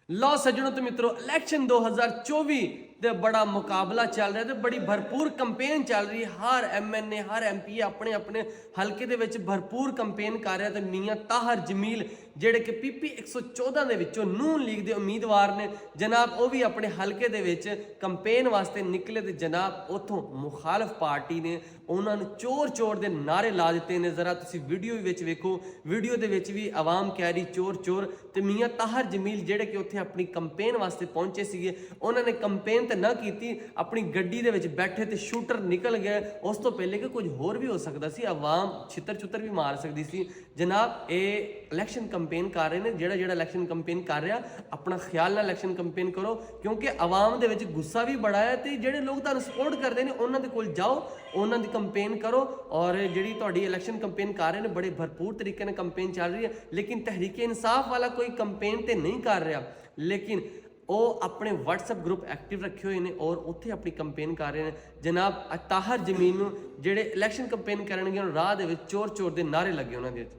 लो सज्जनों तो मित्रों इलेक्शन 2024 ਦੇ बड़ा मुकाबला चल रहा है तो बड़ी भरपूर कंपेन चल रही है। हर MNA हर MP अपने अपने हल्के ਦੇ ਵਿੱਚ भरपूर कंपेन कर रहा है। तो ਮੀਆਂ ਤਾਹਰ ਜਮੀਲ ਜਿਹੜੇ ਕਿ PP 114 ਦੇ ਵਿੱਚੋਂ ਨੂਨ ਲੀਗ ਦੇ ਉਮੀਦਵਾਰ ਨੇ ਜਨਾਬ, ਉਹ ਵੀ ਆਪਣੇ ਹਲਕੇ ਦੇ ਵਿੱਚ ਕੰਪੇਨ ਵਾਸਤੇ ਨਿਕਲੇ ਤੇ ਜਨਾਬ ਉਥੋਂ ਮੁਖਾਲਫ ਪਾਰਟੀ ਨੇ ਉਹਨਾਂ ਨੂੰ ਚੋਰ ਚੋਰ ਦੇ ਨਾਰੇ ਲਾ ਦਿੱਤੇ ਨੇ। ਜ਼ਰਾ ਤੁਸੀਂ ਵੀਡੀਓ ਵਿੱਚ ਵੇਖੋ, ਵੀਡੀਓ ਦੇ ਵਿੱਚ ਵੀ ਆਵਾਮ ਕਹਿ ਰਹੀ ਚੋਰ ਚੋਰ। ਤੇ ਮੀਆਂ ਤਾਹਰ ਜਮੀਲ ਜਿਹੜੇ ਕਿ ਉੱਥੇ ਆਪਣੀ ਕੰਪੇਨ ਵਾਸਤੇ ਪਹੁੰਚੇ ਸੀਗੇ, ਉਹਨਾਂ ਨੇ ਕੰਪੇਨ ਤੇ ਨਾ ਕੀਤੀ, ਆਪਣੀ ਗੱਡੀ ਦੇ ਵਿੱਚ ਬੈਠੇ ਤੇ ਸ਼ੂਟਰ ਨਿਕਲ ਗਏ। ਉਸ ਤੋਂ ਪਹਿਲੇ ਕਿ ਕੁਝ ਹੋਰ ਵੀ ਹੋ ਸਕਦਾ ਸੀ, ਆਵਾਮ ਛਿੱਤਰ ਛੁੱਤਰ ਵੀ ਮਾਰ ਸਕਦੀ ਸੀ। ਜਨਾਬ ਇਹ ਇਲੈਕਸ਼ਨ ਕੰਪੇਨ ਕਰ ਰਹੇ ਨੇ। ਜਿਹੜਾ ਇਲੈਕਸ਼ਨ ਕੰਪੇਨ ਕਰ ਰਿਹਾ ਆਪਣਾ ਖਿਆਲ ਨਾਲ ਇਲੈਕਸ਼ਨ ਕੰਪੇਨ ਕਰੋ, ਕਿਉਂਕਿ ਆਵਾਮ ਦੇ ਵਿੱਚ ਗੁੱਸਾ ਵੀ ਬੜਾ ਹੈ ਤੇ ਜਿਹੜੇ ਲੋਕ ਤੁਹਾਨੂੰ ਸਪੋਰਟ ਕਰਦੇ ਨੇ ਉਹਨਾਂ ਦੇ ਕੋਲ ਜਾਓ, ਉਹਨਾਂ ਦੀ ਕੰਪੇਨ ਕਰੋ। ਔਰ ਜਿਹੜੀ ਤੁਹਾਡੀ ਇਲੈਕਸ਼ਨ ਕੰਪੇਨ ਕਰ ਰਹੇ ਨੇ ਬੜੇ ਭਰਪੂਰ ਤਰੀਕੇ ਨਾਲ ਕੰਪੇਨ ਚੱਲ ਰਹੀ ਹੈ, ਲੇਕਿਨ ਤਹਿਰੀਕ ਇਨਸਾਫ ਵਾਲਾ ਕੋਈ ਕੰਪੇਨ ਤੇ ਨਹੀਂ ਕਰ ਰਿਹਾ, ਲੇਕਿਨ ਉਹ ਆਪਣੇ WhatsApp ਗਰੁੱਪ ਐਕਟਿਵ ਰੱਖੇ ਹੋਏ ਨੇ ਔਰ ਉੱਥੇ ਆਪਣੀ ਕੰਪੇਨ ਕਰ ਰਹੇ ਨੇ। ਜਨਾਬ ਤਾਹਰ ਜਮੀਲ ਨੂੰ ਜਿਹੜੇ ਇਲੈਕਸ਼ਨ ਕੰਪੇਨ ਕਰਨਗੇ ਰਾਹ ਦੇ ਵਿੱਚ ਚੋਰ ਚੋਰ ਦੇ ਨਾਰੇ ਲੱਗੇ ਉਹਨਾਂ ਦੇ ਵਿੱਚ।